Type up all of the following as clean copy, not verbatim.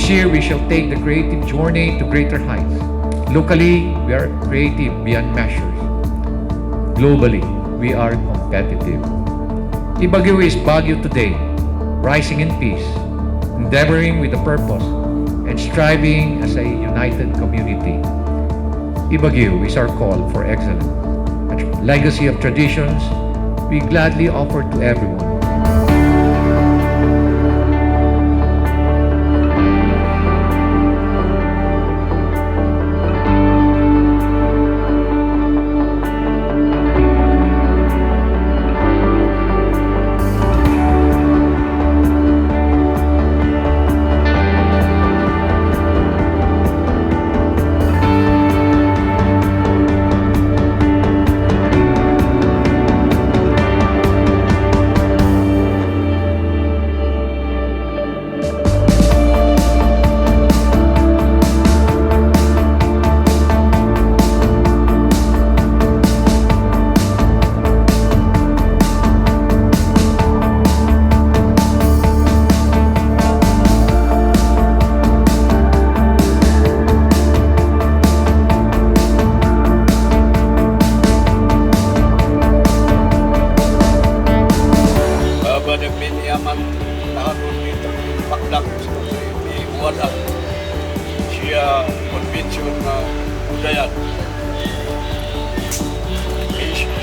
This year, we shall take the creative journey to greater heights. Locally, we are creative beyond measures. Globally, we are competitive. Ibagiw is Baguio today, rising in peace, endeavoring with a purpose, and striving as a united community. Ibagiw is our call for excellence. A legacy of traditions we gladly offer to everyone.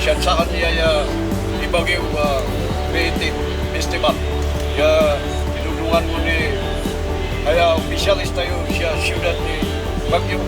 Siya saan niya Ibagiw Creative Festival. Ya tinulungan mo ni kaya officialis tayo siya siyudad ni Baguio.